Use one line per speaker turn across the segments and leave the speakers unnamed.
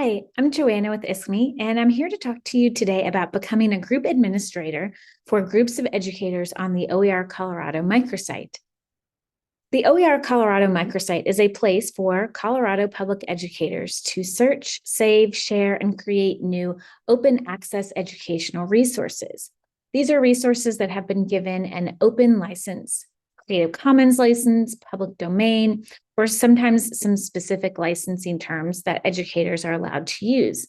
Hi, I'm Joanna with ISKME, and I'm here to talk to you today about becoming a group administrator for groups of educators on the OER Colorado microsite. The OER Colorado microsite is a place for Colorado public educators to search, save, share, and create new open access educational resources. These are resources that have been given an open license, Creative Commons license, public domain, or sometimes some specific licensing terms that educators are allowed to use.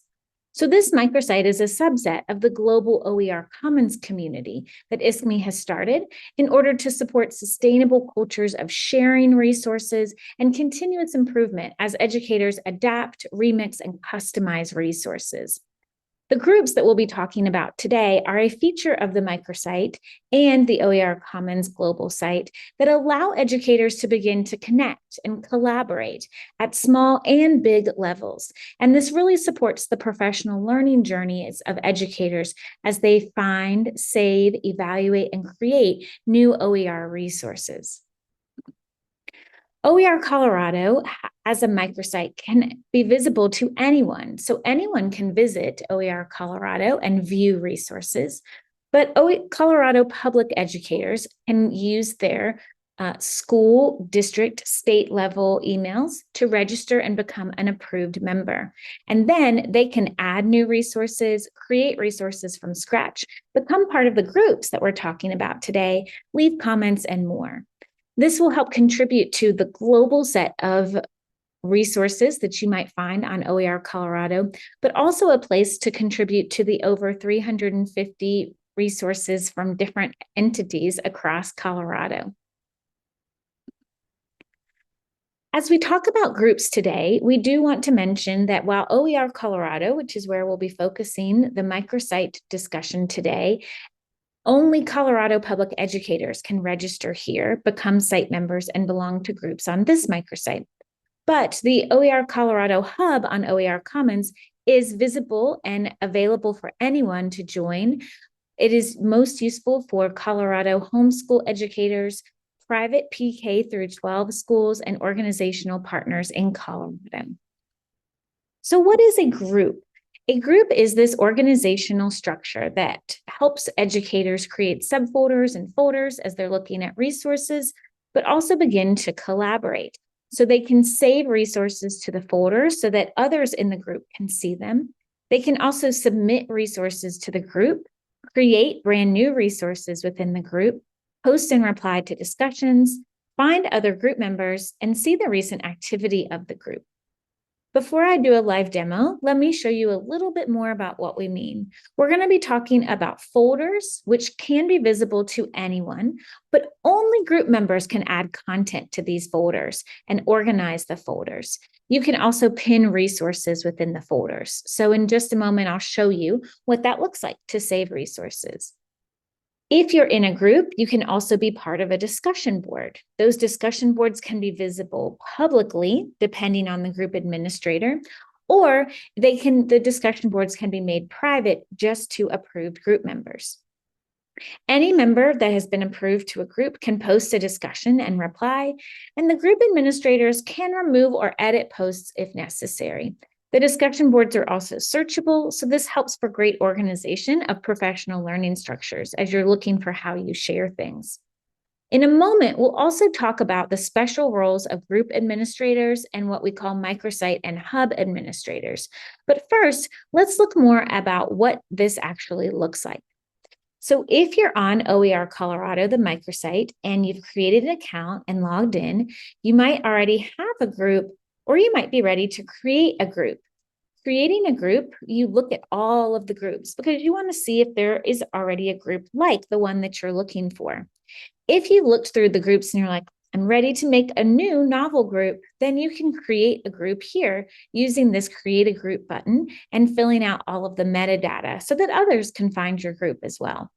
So this microsite is a subset of the global OER Commons community that ISKME has started in order to support sustainable cultures of sharing resources and continuous improvement as educators adapt, remix, and customize resources. The groups that we'll be talking about today are a feature of the microsite and the OER Commons global site that allow educators to begin to connect and collaborate at small and big levels. And this really supports the professional learning journeys of educators as they find, save, evaluate, and create new OER resources. OER Colorado as a microsite can be visible to anyone. So anyone can visit OER Colorado and view resources, but Colorado public educators can use their school, district, state level emails to register and become an approved member. And then they can add new resources, create resources from scratch, become part of the groups that we're talking about today, leave comments, and more. This will help contribute to the global set of resources that you might find on OER Colorado, but also a place to contribute to the over 350 resources from different entities across Colorado. As we talk about groups today, we do want to mention that while OER Colorado, which is where we'll be focusing the microsite discussion today, only Colorado public educators can register here, become site members, and belong to groups on this microsite. But the OER Colorado Hub on OER Commons is visible and available for anyone to join. It is most useful for Colorado homeschool educators, private PK through 12 schools, and organizational partners in Colorado. So what is a group? A group is this organizational structure that helps educators create subfolders and folders as they're looking at resources, but also begin to collaborate. So they can save resources to the folders so that others in the group can see them. They can also submit resources to the group, create brand new resources within the group, post and reply to discussions, find other group members, and see the recent activity of the group. Before I do a live demo, let me show you a little bit more about what we mean. We're going to be talking about folders, which can be visible to anyone, but only group members can add content to these folders and organize the folders. You can also pin resources within the folders. So in just a moment, I'll show you what that looks like to save resources. If you're in a group, you can also be part of a discussion board. Those discussion boards can be visible publicly, depending on the group administrator, or the discussion boards can be made private just to approved group members. Any member that has been approved to a group can post a discussion and reply, and the group administrators can remove or edit posts if necessary. The discussion boards are also searchable, so this helps for great organization of professional learning structures as you're looking for how you share things. In a moment, we'll also talk about the special roles of group administrators and what we call microsite and hub administrators. But first, let's look more about what this actually looks like. So if you're on OER Colorado, the microsite, and you've created an account and logged in, you might already have a group, or you might be ready to create a group. Creating a group, you look at all of the groups because you want to see if there is already a group like the one that you're looking for. If you looked through the groups and you're like, I'm ready to make a new novel group, then you can create a group here using this create a group button and filling out all of the metadata so that others can find your group as well.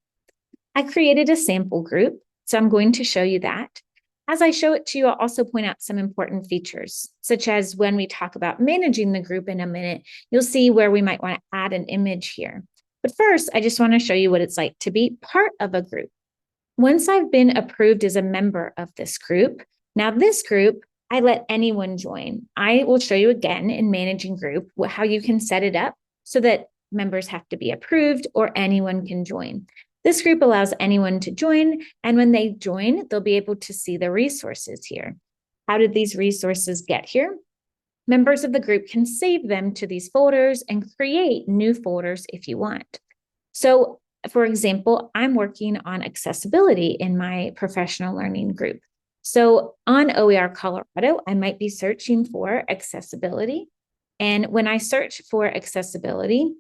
I created a sample group, so I'm going to show you that. As I show it to you, I'll also point out some important features, such as when we talk about managing the group in a minute, you'll see where we might want to add an image here. But first, I just want to show you what it's like to be part of a group. Once I've been approved as a member of this group, now this group I let anyone join. I will show you again in managing group how you can set it up so that members have to be approved or anyone can join. This group allows anyone to join, and when they join, they'll be able to see the resources here. How did these resources get here? Members of the group can save them to these folders and create new folders if you want. So, for example, I'm working on accessibility in my professional learning group. So on OER Colorado, I might be searching for accessibility. And when I search for accessibility,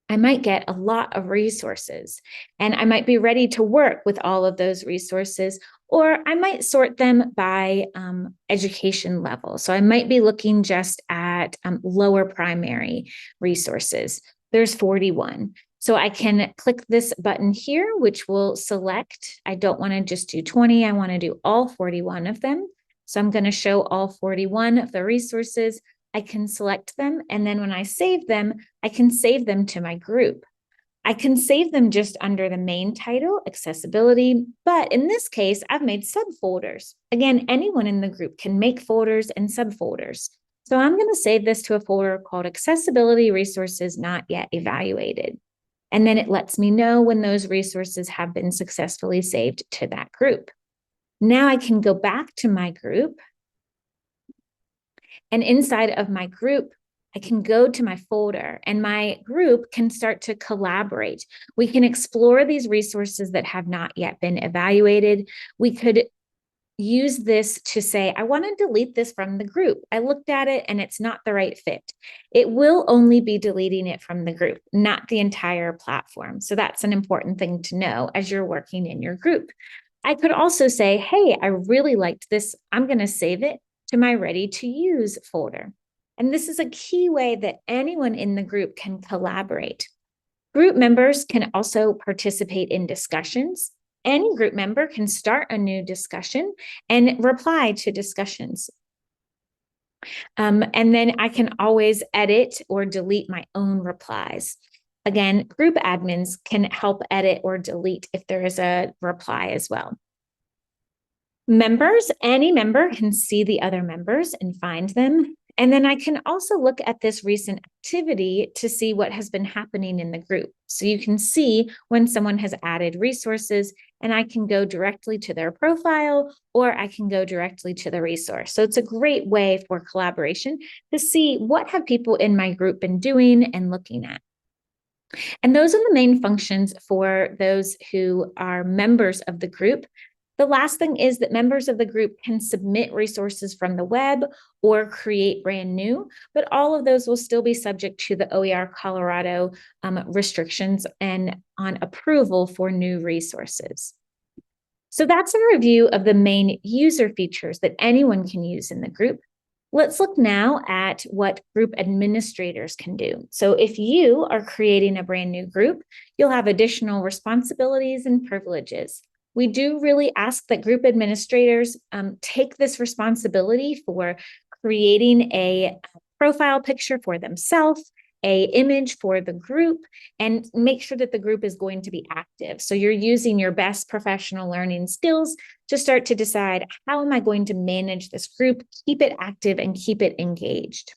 I might get a lot of resources, and I might be ready to work with all of those resources, or I might sort them by education level. So I might be looking just at lower primary resources. There's 41. So I can click this button here, which will select, I don't want to just do 20, I want to do all 41 of them. So I'm going to show all 41 of the resources. I can select them, and then when I save them, I can save them to my group. I can save them just under the main title, accessibility, but in this case, I've made subfolders. Again, anyone in the group can make folders and subfolders. So I'm going to save this to a folder called Accessibility Resources Not Yet Evaluated. And then it lets me know when those resources have been successfully saved to that group. Now I can go back to my group, and inside of my group, I can go to my folder, and my group can start to collaborate. We can explore these resources that have not yet been evaluated. We could use this to say, I want to delete this from the group. I looked at it and it's not the right fit. It will only be deleting it from the group, not the entire platform. So that's an important thing to know as you're working in your group. I could also say, hey, I really liked this. I'm going to save it to my ready to use folder. And this is a key way that anyone in the group can collaborate. Group members can also participate in discussions. Any group member can start a new discussion and reply to discussions. And then I can always edit or delete my own replies. Again, group admins can help edit or delete if there is a reply as well. Members, any member can see the other members and find them. And then I can also look at this recent activity to see what has been happening in the group. So you can see when someone has added resources, and I can go directly to their profile, or I can go directly to the resource. So it's a great way for collaboration to see what have people in my group been doing and looking at. And those are the main functions for those who are members of the group. The last thing is that members of the group can submit resources from the web or create brand new, but all of those will still be subject to the OER Colorado restrictions and on approval for new resources. So that's a review of the main user features that anyone can use in the group. Let's look now at what group administrators can do. So if you are creating a brand new group, you'll have additional responsibilities and privileges. We do really ask that group administrators take this responsibility for creating a profile picture for themselves, an image for the group, and make sure that the group is going to be active. So you're using your best professional learning skills to start to decide, how am I going to manage this group, keep it active, and keep it engaged?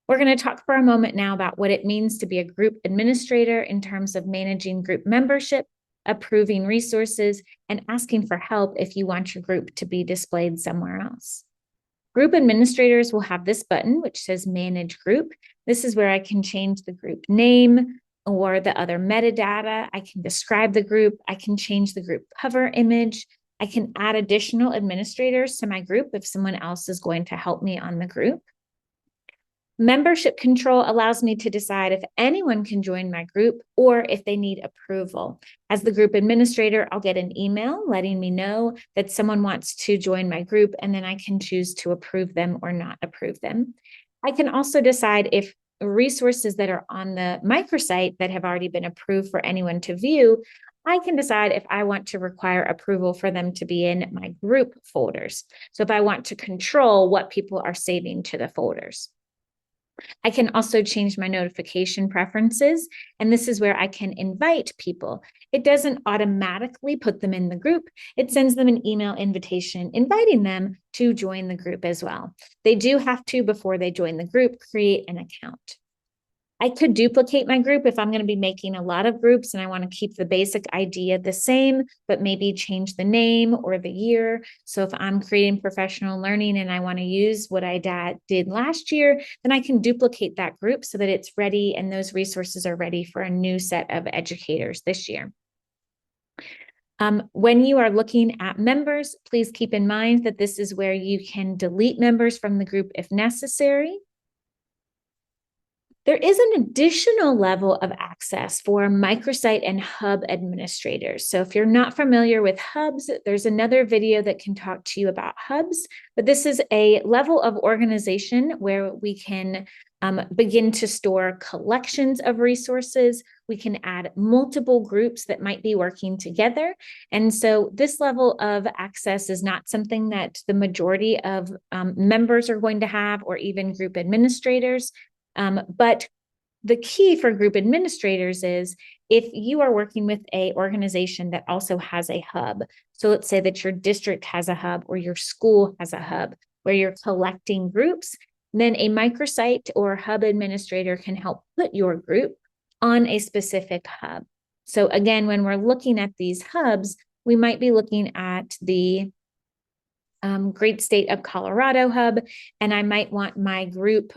We're going to talk for a moment now about what it means to be a group administrator in terms of managing group membership, approving resources, and asking for help if you want your group to be displayed somewhere else. Group administrators will have this button, which says Manage Group. This is where I can change the group name or the other metadata. I can describe the group. I can change the group cover image. I can add additional administrators to my group if someone else is going to help me on the group. Membership control allows me to decide if anyone can join my group or if they need approval. As the group administrator, I'll get an email letting me know that someone wants to join my group, and then I can choose to approve them or not approve them. I can also decide if resources that are on the microsite that have already been approved for anyone to view, I can decide if I want to require approval for them to be in my group folders. So if I want to control what people are saving to the folders. I can also change my notification preferences, and this is where I can invite people. It doesn't automatically put them in the group. It sends them an email invitation inviting them to join the group as well. They do have to, before they join the group, create an account. I could duplicate my group if I'm going to be making a lot of groups and I want to keep the basic idea the same, but maybe change the name or the year. So if I'm creating professional learning and I want to use what I did last year, then I can duplicate that group so that it's ready and those resources are ready for a new set of educators this year. When you are looking at members, please keep in mind that this is where you can delete members from the group if necessary. There is an additional level of access for microsite and hub administrators. So if you're not familiar with hubs, there's another video that can talk to you about hubs, but this is a level of organization where we can begin to store collections of resources. We can add multiple groups that might be working together. And so this level of access is not something that the majority of members are going to have, or even group administrators. But the key for group administrators is if you are working with an organization that also has a hub. So let's say that your district has a hub or your school has a hub where you're collecting groups, then a microsite or hub administrator can help put your group on a specific hub. So again, when we're looking at these hubs, we might be looking at the Great State of Colorado Hub, and I might want my group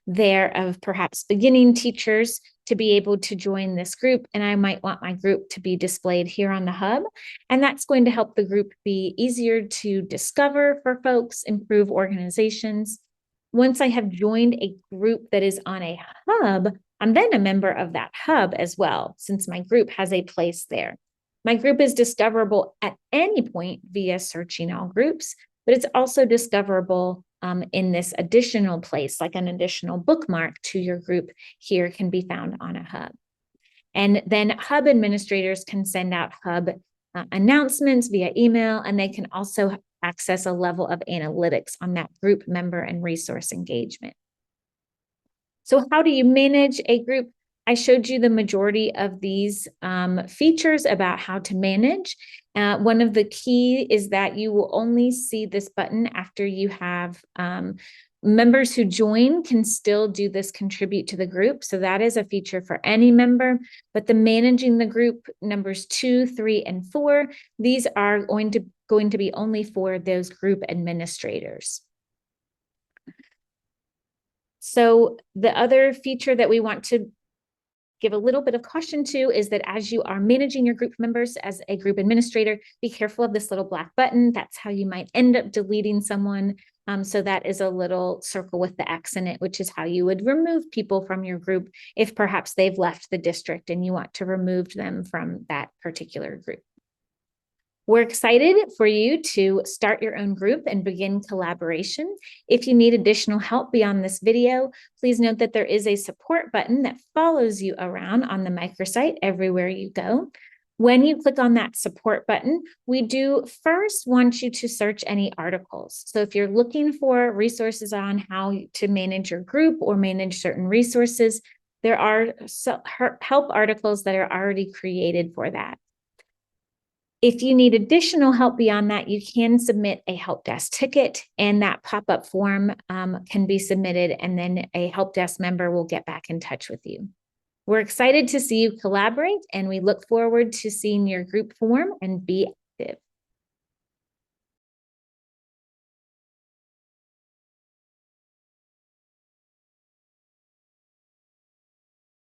there of perhaps beginning teachers to be able to join this group, and I might want my group to be displayed here on the hub, and that's going to help the group be easier to discover for folks, improve organizations. Once I have joined a group that is on a hub, I'm then a member of that hub as well, since my group has a place there. My group is discoverable at any point via searching all groups, but it's also discoverable in this additional place, like an additional bookmark to your group here can be found on a hub. And then hub administrators can send out hub announcements via email, and they can also access a level of analytics on that group member and resource engagement. So how do you manage a group? I showed you the majority of these features about how to manage. One of the key is that you will only see this button after you have members who join can still do this contribute to the group. So that is a feature for any member, but the managing the group numbers 2, 3, and 4, these are going to be only for those group administrators. So the other feature that we want to give a little bit of caution to is that as you are managing your group members as a group administrator, be careful of this little black button. That's how you might end up deleting someone. So that is a little circle with the X in it, which is how you would remove people from your group if perhaps they've left the district and you want to remove them from that particular group. We're excited for you to start your own group and begin collaboration. If you need additional help beyond this video, please note that there is a support button that follows you around on the microsite everywhere you go. When you click on that support button, we do first want you to search any articles. So if you're looking for resources on how to manage your group or manage certain resources, there are help articles that are already created for that. If you need additional help beyond that, you can submit a help desk ticket, and that pop-up form can be submitted, and then a help desk member will get back in touch with you. We're excited to see you collaborate, and we look forward to seeing your group form and be active.